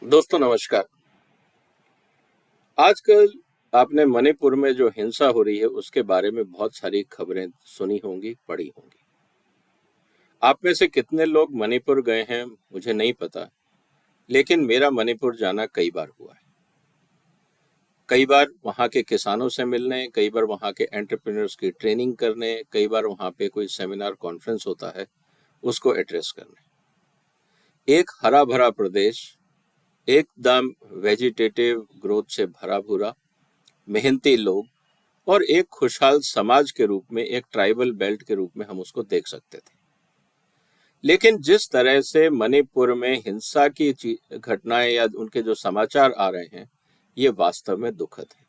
दोस्तों नमस्कार। आजकल आपने मणिपुर में जो हिंसा हो रही है उसके बारे में बहुत सारी खबरें सुनी होंगी, पढ़ी होंगी। आप में से कितने लोग मणिपुर गए हैं मुझे नहीं पता, लेकिन मेरा मणिपुर जाना कई बार हुआ है। कई बार वहाँ के किसानों से मिलने, कई बार वहाँ के एंटरप्रेन्योर्स की ट्रेनिंग करने, कई बार वहाँ पे कोई सेमिनार कॉन्फ्रेंस होता है उसको एड्रेस करने। एक हरा भरा प्रदेश, एकदम वेजिटेटिव ग्रोथ से भरा भूरा, मेहनती लोग और एक खुशहाल समाज के रूप में, एक ट्राइबल बेल्ट के रूप में हम उसको देख सकते थे। लेकिन जिस तरह से मणिपुर में हिंसा की घटनाएं या उनके जो समाचार आ रहे हैं, ये वास्तव में दुखद है।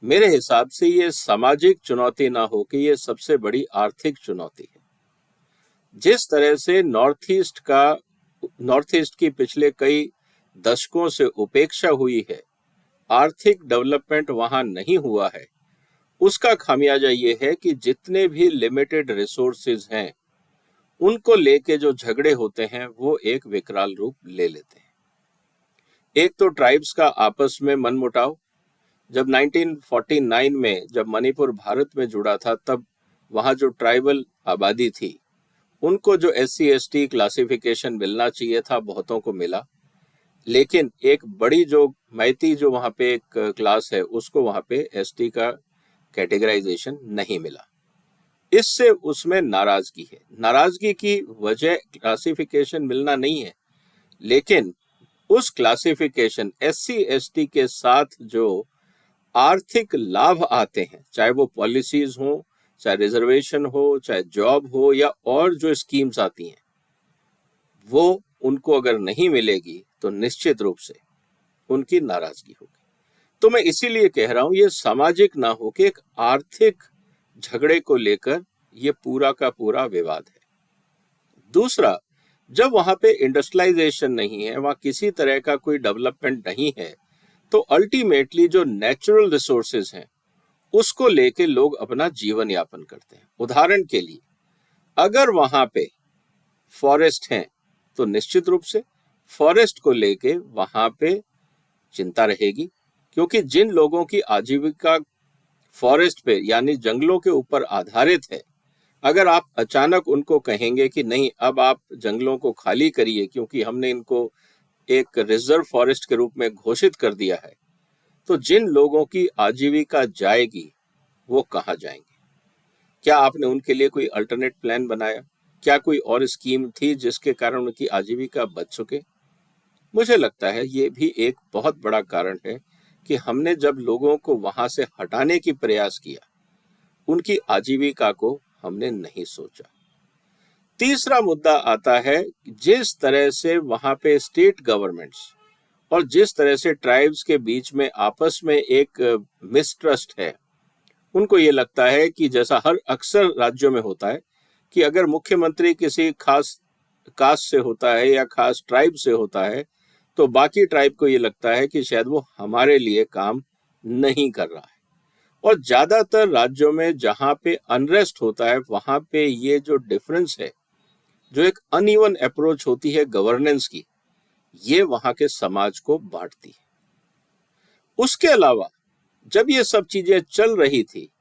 मेरे हिसाब से ये सामाजिक चुनौती ना हो कि ये सबसे बड़ी आर्थिक चुनौती है। जिस तरह से नॉर्थ ईस्ट की पिछले कई दशकों से उपेक्षा हुई है, आर्थिक डेवलपमेंट वहां नहीं हुआ है, उसका खामियाजा ये है कि जितने भी लिमिटेड रिसोर्सेज हैं, उनको लेके जो झगड़े होते हैं वो एक विकराल रूप ले लेते हैं। एक तो ट्राइब्स का आपस में मनमुटाव। जब 1949 में जब मणिपुर भारत में जुड़ा था, तब वहां जो ट्राइबल आबादी थी, उनको जो SC ST क्लासिफिकेशन मिलना चाहिए था, बहुतों को मिला। लेकिन एक बड़ी जो मैती जो वहां पे एक क्लास है, उसको वहां पे ST का कैटेगराइजेशन नहीं मिला। इससे उसमें नाराजगी है। नाराजगी की वजह क्लासिफिकेशन मिलना नहीं है, लेकिन उस क्लासिफिकेशन SC ST के साथ जो आर्थिक लाभ आते हैं, चाहे वो पॉलिसीज हो, चाहे रिजर्वेशन हो, चाहे जॉब हो, या और जो स्कीम्स आती हैं, वो उनको अगर नहीं मिलेगी तो निश्चित रूप से उनकी नाराजगी होगी। तो मैं इसीलिए कह रहा हूं, ये सामाजिक ना हो कि एक आर्थिक झगड़े को लेकर ये पूरा का पूरा विवाद है। दूसरा, जब वहां पे इंडस्ट्रियलाइजेशन नहीं है, वहां किसी तरह का कोई डेवलपमेंट नहीं है, तो अल्टीमेटली जो नेचुरल रिसोर्सेज हैं, उसको लेके लोग अपना जीवन यापन करते हैं। उदाहरण के लिए, अगर वहां पे फॉरेस्ट हैं, तो निश्चित रूप से फॉरेस्ट को लेके वहां पे चिंता रहेगी, क्योंकि जिन लोगों की आजीविका फॉरेस्ट पे यानी जंगलों के ऊपर आधारित है, अगर आप अचानक उनको कहेंगे कि नहीं, अब आप जंगलों को खाली करिए क्योंकि हमने इनको एक रिजर्व फॉरेस्ट के रूप में घोषित कर दिया है, तो जिन लोगों की आजीविका जाएगी वो कहाँ जाएंगे? क्या आपने उनके लिए कोई अल्टरनेट प्लान बनाया? क्या कोई और स्कीम थी जिसके कारण उनकी आजीविका बच सके? मुझे लगता है ये भी एक बहुत बड़ा कारण है कि हमने जब लोगों को वहां से हटाने की प्रयास किया, उनकी आजीविका को हमने नहीं सोचा। तीसरा मुद्दा आता है, जिस तरह से वहां पे स्टेट गवर्नमेंट्स और जिस तरह से ट्राइब्स के बीच में आपस में एक मिसट्रस्ट है। उनको ये लगता है कि जैसा हर अक्सर राज्यों में होता है कि अगर मुख्यमंत्री किसी खास कास्ट से होता है या खास ट्राइब से होता है, तो बाकी ट्राइब को ये लगता है कि शायद वो हमारे लिए काम नहीं कर रहा है। और ज्यादातर राज्यों में जहां पे अनरेस्ट होता है, वहां पे ये जो डिफरेंस है, जो एक अनइवन अप्रोच होती है गवर्नेंस की, ये वहां के समाज को बांटती है। उसके अलावा जब ये सब चीजें चल रही थी,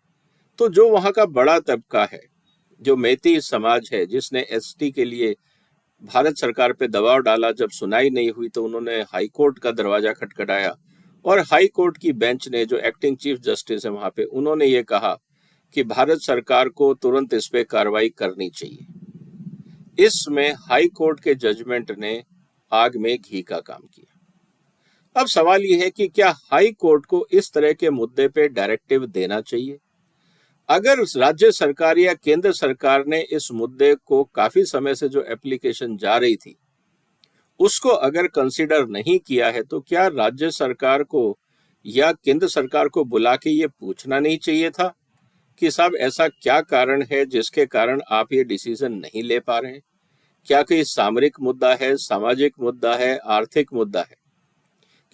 तो जो वहां का बड़ा तबका है, जो मैती समाज है, जिसने ST के लिए भारत सरकार पे दबाव डाला, जब सुनाई नहीं हुई तो उन्होंने हाई कोर्ट का दरवाजा खटखटाया, और हाई कोर्ट की बेंच ने, जो एक्टिंग चीफ जस्टिस है वहां पे, उन्होंने ये कहा कि भारत सरकार को तुरंत इस पे कार्रवाई करनी चाहिए। इसमें हाई कोर्ट के जजमेंट ने आग में घी का काम किया। अब सवाल यह है कि क्या हाई कोर्ट को इस तरह के मुद्दे पे डायरेक्टिव देना चाहिए? अगर राज्य सरकार या केंद्र सरकार ने इस मुद्दे को, काफी समय से जो एप्लीकेशन जा रही थी, उसको अगर कंसीडर नहीं किया है, तो क्या राज्य सरकार को या केंद्र सरकार को बुला के ये पूछना नहीं चाहिए था कि साहब ऐसा क्या कारण है जिसके कारण आप ये डिसीजन नहीं ले पा रहे हैं? क्या कोई सामरिक मुद्दा है, सामाजिक मुद्दा है, आर्थिक मुद्दा है?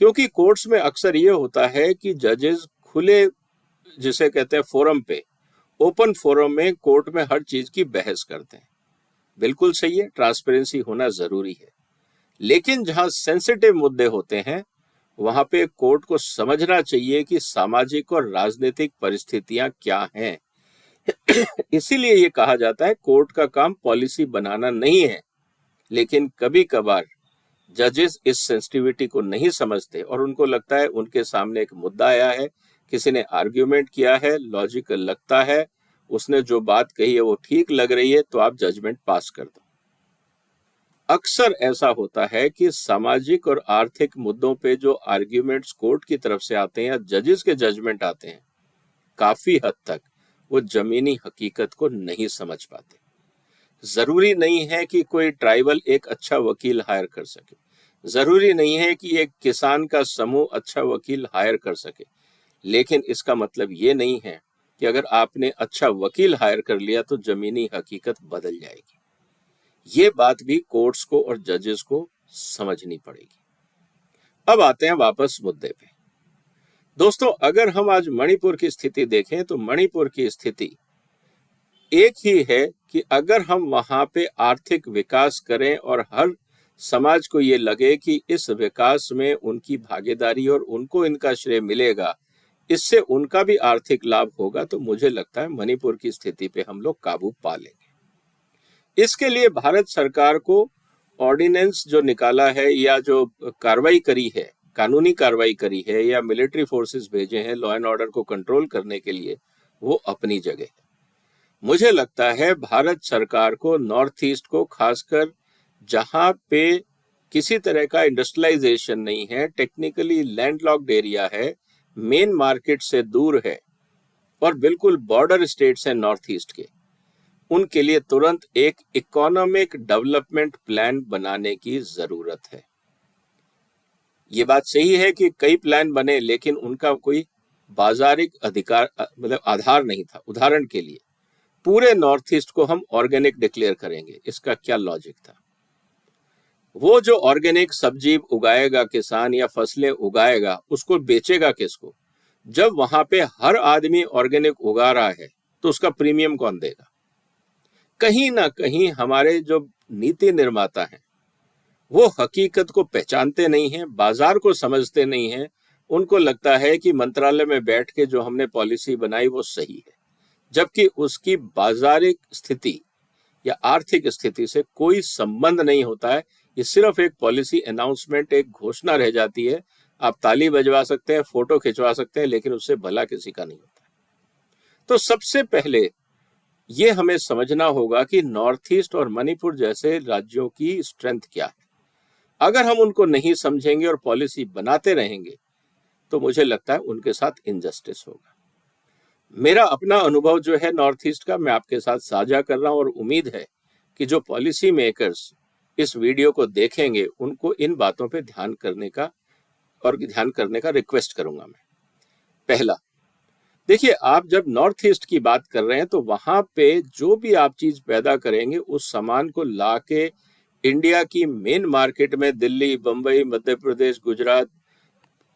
क्योंकि कोर्ट्स में अक्सर ये होता है कि जजेस खुले, जिसे कहते हैं फोरम पे, ओपन फोरम में कोर्ट में हर चीज की बहस करते हैं। बिल्कुल सही है, ट्रांसपेरेंसी होना जरूरी है। लेकिन जहां सेंसिटिव मुद्दे होते हैं वहां पे कोर्ट को समझना चाहिए कि सामाजिक और राजनीतिक परिस्थितियां क्या हैं। इसीलिए ये कहा जाता है कोर्ट का काम पॉलिसी बनाना नहीं है। लेकिन कभी कभार जजेस इस सेंसिटिविटी को नहीं समझते और उनको लगता है उनके सामने एक मुद्दा आया है, किसी ने आर्ग्यूमेंट किया है, लॉजिकल लगता है, उसने जो बात कही है वो ठीक लग रही है, तो आप जजमेंट पास कर दो। अक्सर ऐसा होता है कि सामाजिक और आर्थिक मुद्दों पे जो आर्ग्यूमेंट्स कोर्ट की तरफ से आते हैं या जजेस के जजमेंट आते हैं, काफी हद तक वो जमीनी हकीकत को नहीं समझ पाते। जरूरी नहीं है कि कोई ट्राइबल एक अच्छा वकील हायर कर सके, जरूरी नहीं है कि एक किसान का समूह अच्छा वकील हायर कर सके, लेकिन इसका मतलब ये नहीं है कि अगर आपने अच्छा वकील हायर कर लिया तो जमीनी हकीकत बदल जाएगी। ये बात भी कोर्ट्स को और जजेस को समझनी पड़ेगी। अब आते हैं वापस मुद्दे पे। दोस्तों, अगर हम आज मणिपुर की स्थिति देखें तो मणिपुर की स्थिति एक ही है कि अगर हम वहां पे आर्थिक विकास करें और हर समाज को ये लगे कि इस विकास में उनकी भागीदारी और उनको इनका श्रेय मिलेगा, इससे उनका भी आर्थिक लाभ होगा, तो मुझे लगता है मणिपुर की स्थिति पे हम लोग काबू पा लेंगे। इसके लिए भारत सरकार को ऑर्डिनेंस जो निकाला है या जो कार्रवाई करी है, कानूनी कार्रवाई करी है या मिलिट्री फोर्सेस भेजे हैं लॉ एंड ऑर्डर को कंट्रोल करने के लिए, वो अपनी जगह है। मुझे लगता है भारत सरकार को नॉर्थ ईस्ट को, खासकर जहां पे किसी तरह का इंडस्ट्रियलाइजेशन नहीं है, टेक्निकली लैंडलॉक्ड एरिया है, मेन मार्केट से दूर है और बिल्कुल बॉर्डर स्टेट्स हैं नॉर्थ ईस्ट के, उनके लिए तुरंत एक इकोनॉमिक डेवलपमेंट प्लान बनाने की जरूरत है। ये बात सही है कि कई प्लान बने लेकिन उनका कोई बाजारिक अधिकार मतलब आधार नहीं था। उदाहरण के लिए पूरे नॉर्थ ईस्ट को हम ऑर्गेनिक डिक्लेयर करेंगे, इसका क्या लॉजिक था? वो जो ऑर्गेनिक सब्जी उगाएगा किसान या फसलें उगाएगा, उसको बेचेगा किसको? जब वहां पे हर आदमी ऑर्गेनिक उगा रहा है तो उसका प्रीमियम कौन देगा? कहीं ना कहीं हमारे जो नीति निर्माता हैं वो हकीकत को पहचानते नहीं हैं, बाजार को समझते नहीं हैं। उनको लगता है कि मंत्रालय में बैठ के जो हमने पॉलिसी बनाई वो सही है, जबकि उसकी बाजारिक स्थिति या आर्थिक स्थिति से कोई संबंध नहीं होता है। ये सिर्फ एक पॉलिसी अनाउंसमेंट, एक घोषणा रह जाती है। आप ताली बजवा सकते हैं, फोटो खिंचवा सकते हैं, लेकिन उससे भला किसी का नहीं होता। तो सबसे पहले ये हमें समझना होगा कि नॉर्थ ईस्ट और मणिपुर जैसे राज्यों की स्ट्रेंथ क्या है। अगर हम उनको नहीं समझेंगे और पॉलिसी बनाते रहेंगे तो मुझे लगता है उनके साथ इनजस्टिस होगा। मेरा अपना अनुभव जो है नॉर्थ ईस्ट का, मैं आपके साथ साझा कर रहा हूं और उम्मीद है कि जो पॉलिसी मेकर्स इस वीडियो को देखेंगे उनको इन बातों पे ध्यान करने का रिक्वेस्ट करूंगा मैं। पहला, देखिए, आप जब नॉर्थ ईस्ट की बात कर रहे हैं तो वहां पे जो भी आप चीज पैदा करेंगे उस सामान को लाके इंडिया की मेन मार्केट में दिल्ली, बंबई, मध्य प्रदेश, गुजरात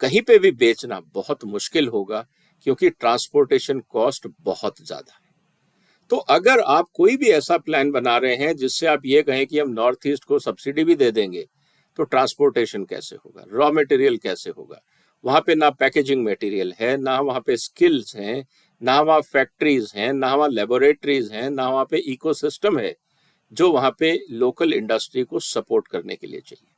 कहीं पे भी बेचना बहुत मुश्किल होगा, क्योंकि ट्रांसपोर्टेशन कॉस्ट बहुत ज्यादा है। तो अगर आप कोई भी ऐसा प्लान बना रहे हैं जिससे आप ये कहें कि हम नॉर्थ ईस्ट को सब्सिडी भी दे देंगे, तो ट्रांसपोर्टेशन कैसे होगा, रॉ मटेरियल कैसे होगा? वहां पे ना पैकेजिंग मटेरियल है, ना वहां पे स्किल्स हैं, ना वहां फैक्ट्रीज हैं, ना वहां लेबोरेटरीज हैं, ना वहां पे इकोसिस्टम है जो वहां पे लोकल इंडस्ट्री को सपोर्ट करने के लिए चाहिए।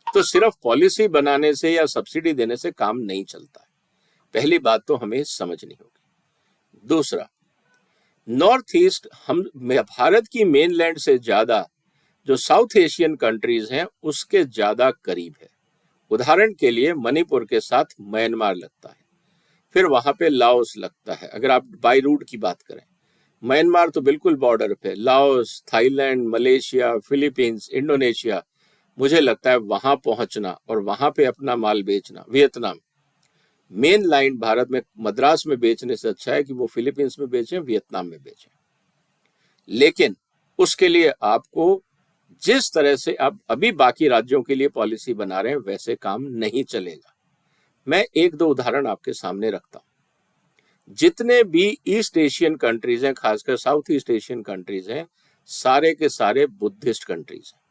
तो सिर्फ पॉलिसी बनाने से या सब्सिडी देने से काम नहीं चलता है। पहली बात तो हमें समझनी होगी। दूसरा, नॉर्थ ईस्ट हम भारत की मेनलैंड से ज्यादा जो साउथ एशियन कंट्रीज हैं उसके ज्यादा करीब है। उदाहरण के लिए मणिपुर के साथ म्यांमार लगता है, फिर वहां पे लाओस लगता है। अगर आप बाई रूट की बात करें, म्यांमार तो बिल्कुल बॉर्डर पे, Laos, Thailand, Malaysia, Philippines, Indonesia, मुझे लगता है वहां पहुंचना और वहां पे अपना माल बेचना, वियतनाम, मेन लाइन भारत में मद्रास में बेचने से अच्छा है कि वो फिलीपींस में बेचें, वियतनाम में बेचें। लेकिन उसके लिए आपको जिस तरह से आप अभी बाकी राज्यों के लिए पॉलिसी बना रहे हैं वैसे काम नहीं चलेगा। मैं एक दो उदाहरण आपके सामने रखता हूं। जितने भी ईस्ट एशियन कंट्रीज हैं, खासकर साउथ ईस्ट एशियन कंट्रीज हैं, सारे के सारे बुद्धिस्ट कंट्रीज हैं।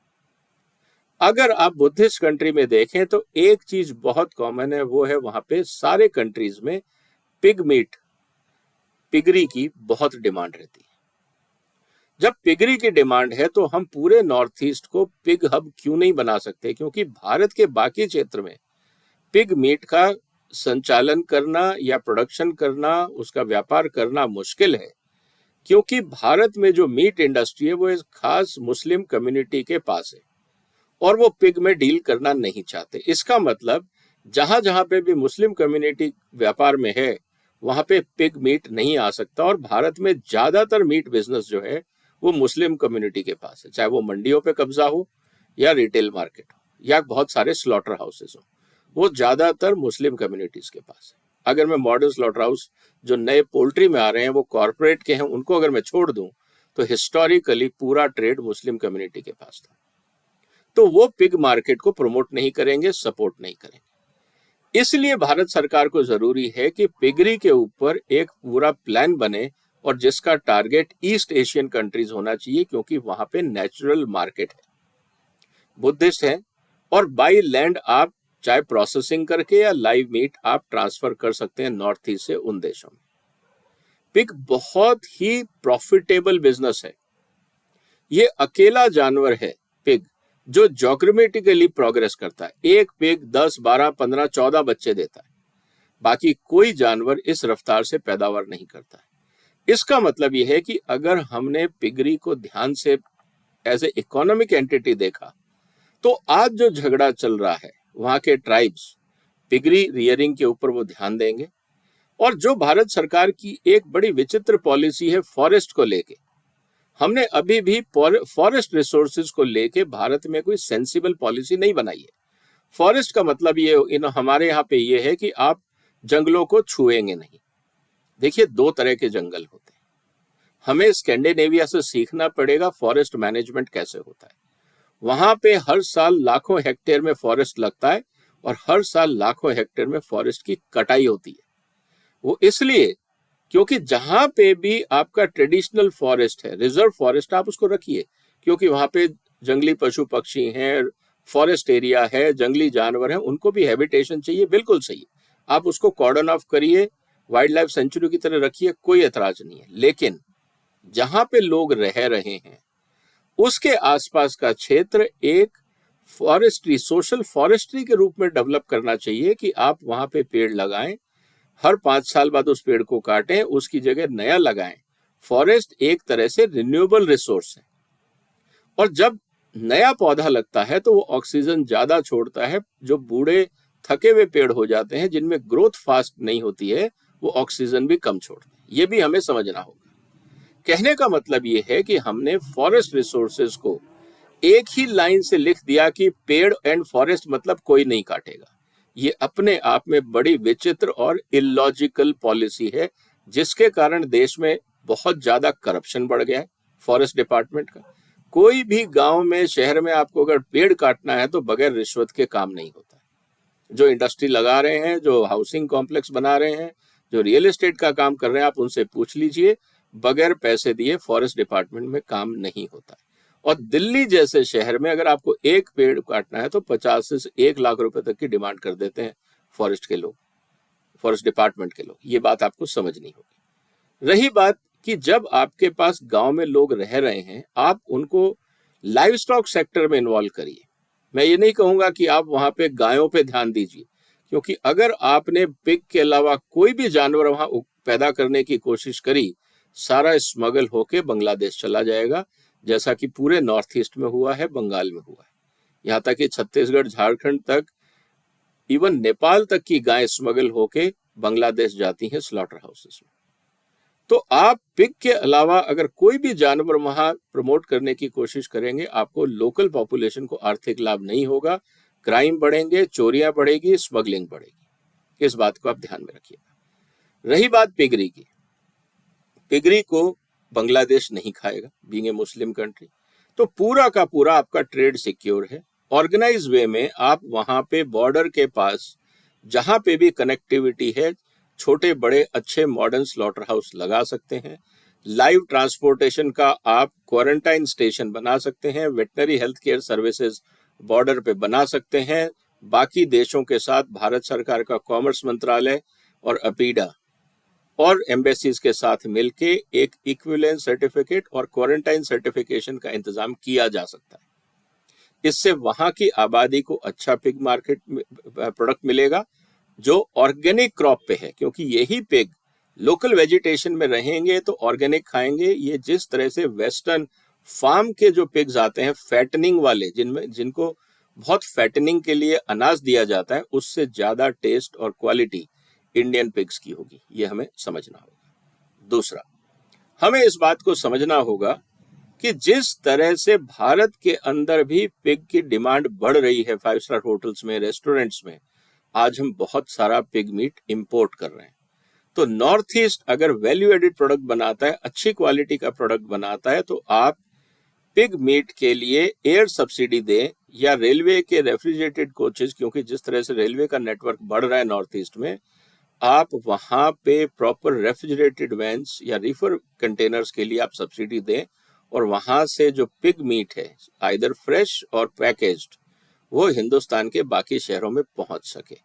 अगर आप बुद्धिस्ट कंट्री में देखें तो एक चीज बहुत कॉमन है, वो है वहां पे सारे कंट्रीज में पिग मीट, पिगरी की बहुत डिमांड रहती है। जब पिगरी की डिमांड है तो हम पूरे नॉर्थ ईस्ट को पिग हब क्यों नहीं बना सकते, क्योंकि भारत के बाकी क्षेत्र में पिग मीट का संचालन करना या प्रोडक्शन करना, उसका व्यापार करना मुश्किल है, क्योंकि भारत में जो मीट इंडस्ट्री है वो एक खास मुस्लिम कम्युनिटी के पास है और वो पिग में डील करना नहीं चाहते। इसका मतलब जहां जहां पे भी मुस्लिम कम्युनिटी व्यापार में है वहां पे पिग मीट नहीं आ सकता। और भारत में ज्यादातर मीट बिजनेस जो है वो मुस्लिम कम्युनिटी के पास है, चाहे वो मंडियों पे कब्जा हो या रिटेल मार्केट हो या बहुत सारे स्लॉटर हाउसेस हो, वो ज्यादातर मुस्लिम कम्युनिटीज के पास है। अगर मैं मॉडर्न स्लॉटर हाउस जो नए पोल्ट्री में आ रहे हैं वो कॉर्पोरेट के हैं, उनको अगर मैं छोड़ दूं तो हिस्टोरिकली पूरा ट्रेड मुस्लिम कम्युनिटी के पास था। तो वो पिग मार्केट को प्रमोट नहीं करेंगे, सपोर्ट नहीं करेंगे। इसलिए भारत सरकार को जरूरी है कि पिगरी के ऊपर एक पूरा प्लान बने और जिसका टारगेट ईस्ट एशियन कंट्रीज होना चाहिए, क्योंकि वहां पे नेचुरल मार्केट है, बुद्धिस्ट है, और बाई लैंड आप चाहे प्रोसेसिंग करके या लाइव मीट आप ट्रांसफर कर सकते हैं नॉर्थ ईस्ट से उन देशों में। पिग बहुत ही प्रॉफिटेबल बिजनेस है। ये अकेला जानवर है पिग जो जोग्रामेटिकली प्रोग्रेस करता है। एक पिग 10, 12, 15, 14 बच्चे देता है, बाकी कोई जानवर इस रफ्तार से पैदावार नहीं करता है। इसका मतलब यह है कि अगर हमने पिगरी को ध्यान से एज ए इकोनॉमिक एंटिटी देखा तो आज जो झगड़ा चल रहा है वहां के ट्राइब्स पिगरी रियरिंग के ऊपर वो ध्यान देंगे। और जो भारत सरकार की एक बड़ी विचित्र पॉलिसी है फॉरेस्ट को लेके, हमने अभी भी फॉरेस्ट रिसोर्सेज को लेके भारत में कोई सेंसिबल पॉलिसी नहीं बनाई है। फॉरेस्ट का मतलब ये हमारे यहाँ पे ये है कि आप जंगलों को छुएंगे नहीं। देखिए, दो तरह के जंगल होते हैं। हमें स्कैंडिनेविया से सीखना पड़ेगा फॉरेस्ट मैनेजमेंट कैसे होता है। वहां पे हर साल लाखों हेक्टेयर में फॉरेस्ट लगता है और हर साल लाखों हेक्टेयर में फॉरेस्ट की कटाई होती है। वो इसलिए क्योंकि जहां पे भी आपका ट्रेडिशनल फॉरेस्ट है, रिजर्व फॉरेस्ट, आप उसको रखिए, क्योंकि वहां पे जंगली पशु पक्षी हैं, फॉरेस्ट एरिया है, जंगली जानवर हैं, उनको भी हैबिटेशन चाहिए, बिल्कुल सही। आप उसको कॉर्डन ऑफ करिए, वाइल्ड लाइफ सेंचुरी की तरह रखिए, कोई ऐतराज नहीं है। लेकिन जहां पे लोग रह रहे हैं उसके आसपास का क्षेत्र एक फॉरेस्ट्री, सोशल फॉरेस्ट्री के रूप में डेवलप करना चाहिए कि आप वहां पे पेड़ लगाएं, हर 5 साल बाद उस पेड़ को काटें, उसकी जगह नया लगाएं। फॉरेस्ट एक तरह से रिन्यूएबल रिसोर्स है और जब नया पौधा लगता है तो वो ऑक्सीजन ज्यादा छोड़ता है। जो बूढ़े थके हुए पेड़ हो जाते हैं जिनमें ग्रोथ फास्ट नहीं होती है, वो ऑक्सीजन भी कम छोड़ते हैं। ये भी हमें समझना होगा। कहने का मतलब ये है कि हमने फॉरेस्ट रिसोर्सेज को एक ही लाइन से लिख दिया कि पेड़ एंड फॉरेस्ट मतलब कोई नहीं काटेगा। ये अपने आप में बड़ी विचित्र और इलॉजिकल पॉलिसी है, जिसके कारण देश में बहुत ज्यादा करप्शन बढ़ गया है फॉरेस्ट डिपार्टमेंट का। कोई भी गांव में, शहर में आपको अगर पेड़ काटना है तो बगैर रिश्वत के काम नहीं होता। जो इंडस्ट्री लगा रहे हैं, जो हाउसिंग कॉम्प्लेक्स बना रहे हैं, जो रियल एस्टेट का काम कर रहे हैं, आप उनसे पूछ लीजिए, बगैर पैसे दिए फॉरेस्ट डिपार्टमेंट में काम नहीं होता है। और दिल्ली जैसे शहर में अगर आपको एक पेड़ काटना है तो 50 से 1 लाख रुपए तक की डिमांड कर देते हैं फॉरेस्ट के लोग, फॉरेस्ट डिपार्टमेंट के लोग। ये बात आपको समझनी होगी। रही बात कि जब आपके पास गांव में लोग रह रहे हैं, आप उनको लाइव स्टॉक सेक्टर में इन्वॉल्व करिए। मैं ये नहीं कहूंगा कि आप वहां पे गायों पे ध्यान दीजिए, क्योंकि अगर आपने पिग के अलावा कोई भी जानवर वहां पैदा करने की कोशिश करी, सारा स्मगल होके बांग्लादेश चला जाएगा, जैसा कि पूरे नॉर्थ ईस्ट में हुआ है, बंगाल में हुआ है, यहाँ तक कि छत्तीसगढ़, झारखंड तक, इवन नेपाल तक की गायें स्मगल होके बांग्लादेश जाती हैं स्लॉटर हाउसेस में। तो आप पिग के अलावा अगर कोई भी जानवर वहां प्रमोट करने की कोशिश करेंगे, आपको लोकल पॉपुलेशन को आर्थिक लाभ नहीं होगा, क्राइम बढ़ेंगे, चोरियां बढ़ेगी, स्मगलिंग बढ़ेगी। इस बात को आप ध्यान में रखिएगा। रही बात पिगरी की, पिगरी को बांग्लादेश नहीं खाएगा बीइंग ए मुस्लिम कंट्री, तो पूरा का पूरा आपका ट्रेड सिक्योर है। ऑर्गेनाइज वे में आप वहां पे बॉर्डर के पास जहां पे भी कनेक्टिविटी है, छोटे बड़े अच्छे मॉडर्न स्लॉटर हाउस लगा सकते हैं। लाइव ट्रांसपोर्टेशन का आप क्वारंटाइन स्टेशन बना सकते हैं। Veterinary health care services border पे बना सकते हैं। बाकी देशों के साथ भारत सरकार का कॉमर्स मंत्रालय और अपीडा और एम्बेसीज के साथ मिलके एक इक्विवेलेंस सर्टिफिकेट और क्वारंटाइन सर्टिफिकेशन का इंतजाम किया जा सकता है। इससे वहां की आबादी को अच्छा पिग मार्केट प्रोडक्ट मिलेगा जो ऑर्गेनिक क्रॉप पे है, क्योंकि यही पिग लोकल वेजिटेशन में रहेंगे तो ऑर्गेनिक खाएंगे। ये जिस तरह से वेस्टर्न फार्म के जो पिग्स आते हैं फैटनिंग वाले, जिनको बहुत फैटनिंग के लिए अनाज दिया जाता है, उससे ज्यादा टेस्ट और क्वालिटी इंडियन पिग्स की होगी। ये हमें समझना होगा। दूसरा, हमें इस बात को समझना होगा कि जिस तरह से भारत के अंदर भी पिग की डिमांड बढ़ रही है, 5 स्टार होटल्स में, रेस्टोरेंट्स में, आज हम बहुत सारा पिग मीट इंपोर्ट कर रहे हैं। तो नॉर्थ ईस्ट अगर वैल्यू एडिड प्रोडक्ट बनाता है, अच्छी क्वालिटी का प्रोडक्ट बनाता है, तो आप पिग मीट के लिए एयर सब्सिडी दें या रेलवे के रेफ्रिजरेटेड कोचेस, क्योंकि जिस तरह से रेलवे का नेटवर्क बढ़ रहा है नॉर्थ ईस्ट में, आप वहां पे प्रॉपर रेफ्रिजरेटेड वैन्स या रीफर कंटेनर्स के लिए आप सब्सिडी दें और वहां से जो पिग मीट है आइदर फ्रेश और पैकेज्ड, वो हिंदुस्तान के बाकी शहरों में पहुंच सके।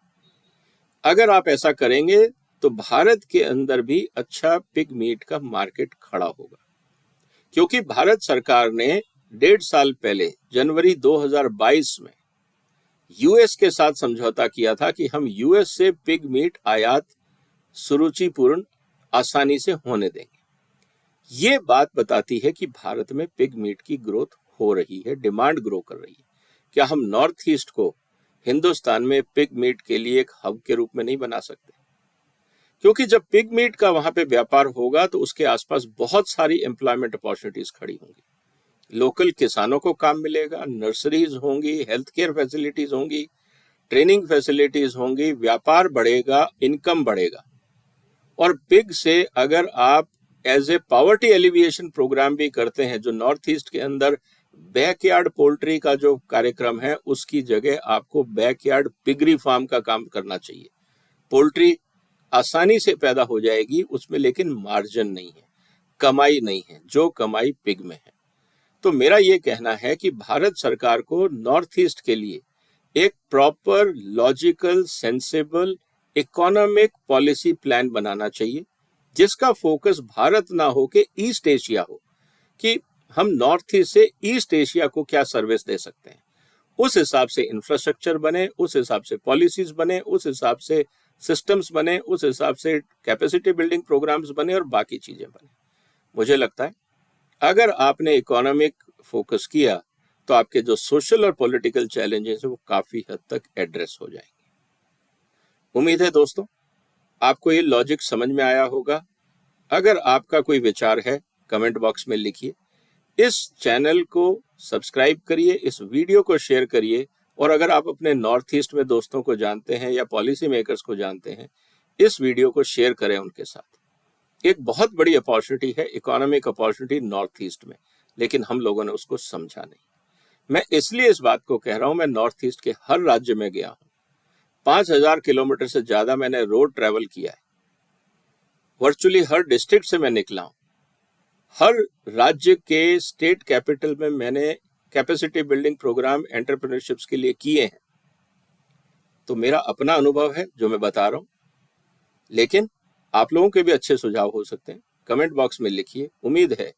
अगर आप ऐसा करेंगे तो भारत के अंदर भी अच्छा पिग मीट का मार्केट खड़ा होगा, क्योंकि भारत सरकार ने 1.5 साल पहले जनवरी 2022 में यूएस के साथ समझौता किया था कि हम यूएस से पिग मीट आयात सुरुचिपूर्ण आसानी से होने देंगे। ये बात बताती है कि भारत में पिग मीट की ग्रोथ हो रही है, डिमांड ग्रो कर रही है। क्या हम नॉर्थ ईस्ट को हिंदुस्तान में पिग मीट के लिए एक हब के रूप में नहीं बना सकते? क्योंकि जब पिग मीट का वहां पे व्यापार होगा तो उसके आसपास बहुत सारी एम्प्लॉयमेंट अपॉर्चुनिटीज खड़ी होंगी। लोकल किसानों को काम मिलेगा, नर्सरीज होंगी, हेल्थ केयर फैसिलिटीज होंगी, ट्रेनिंग फैसिलिटीज होंगी, व्यापार बढ़ेगा, इनकम बढ़ेगा। और पिग से अगर आप as a poverty alleviation program भी करते हैं, जो नॉर्थ ईस्ट के अंदर बैकयार्ड पोल्ट्री का जो कार्यक्रम है, उसकी जगह आपको बैकयार्ड पिगरी फार्म का काम करना चाहिए। पोल्ट्री आसानी से पैदा हो जाएगी उसमें, लेकिन मार्जिन नहीं है, कमाई नहीं है, जो कमाई पिग में है। तो मेरा ये कहना है कि भारत सरकार को नॉर्थ ईस्ट के लिए एक proper logical sensible economic policy plan बनाना चाहिए, जिसका फोकस भारत ना हो के ईस्ट एशिया हो, कि हम नॉर्थ ईस्ट से ईस्ट एशिया को क्या सर्विस दे सकते हैं। उस हिसाब से इंफ्रास्ट्रक्चर बने, उस हिसाब से पॉलिसीज बने, उस हिसाब से सिस्टम्स बने, उस हिसाब से कैपेसिटी बिल्डिंग प्रोग्राम्स बने और बाकी चीजें बने। मुझे लगता है अगर आपने इकोनॉमिक फोकस किया तो आपके जो सोशल और पॉलिटिकल चैलेंजेस है वो काफी हद तक एड्रेस हो जाएंगे। उम्मीद है दोस्तों आपको ये लॉजिक समझ में आया होगा। अगर आपका कोई विचार है कमेंट बॉक्स में लिखिए। इस चैनल को सब्सक्राइब करिए, इस वीडियो को शेयर करिए, और अगर आप अपने नॉर्थ ईस्ट में दोस्तों को जानते हैं या पॉलिसी मेकर्स को जानते हैं, इस वीडियो को शेयर करें उनके साथ। एक बहुत बड़ी अपॉर्चुनिटी है, इकोनॉमिक अपॉर्चुनिटी नॉर्थ ईस्ट में, लेकिन हम लोगों ने उसको समझा नहीं। मैं इसलिए इस बात को कह रहा हूं, मैं नॉर्थ ईस्ट के हर राज्य में गया हूं, 5000 किलोमीटर से ज्यादा मैंने रोड ट्रेवल किया है, वर्चुअली हर डिस्ट्रिक्ट से मैं निकला हूं, हर राज्य के स्टेट कैपिटल में मैंने कैपेसिटी बिल्डिंग प्रोग्राम एंटरप्रेन्योरशिप्स के लिए किए हैं। तो मेरा अपना अनुभव है जो मैं बता रहा हूं, लेकिन आप लोगों के भी अच्छे सुझाव हो सकते हैं, कमेंट बॉक्स में लिखिए। उम्मीद है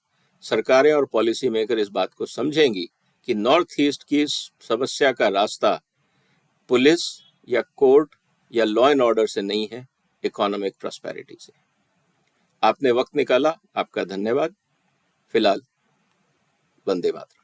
सरकारें और पॉलिसी मेकर इस बात को समझेंगी कि नॉर्थ ईस्ट की समस्या का रास्ता पुलिस या कोर्ट या लॉ एंड ऑर्डर से नहीं है, इकोनॉमिक प्रॉस्पेरिटी से। आपने वक्त निकाला, आपका धन्यवाद। फिलहाल वंदे मातरम।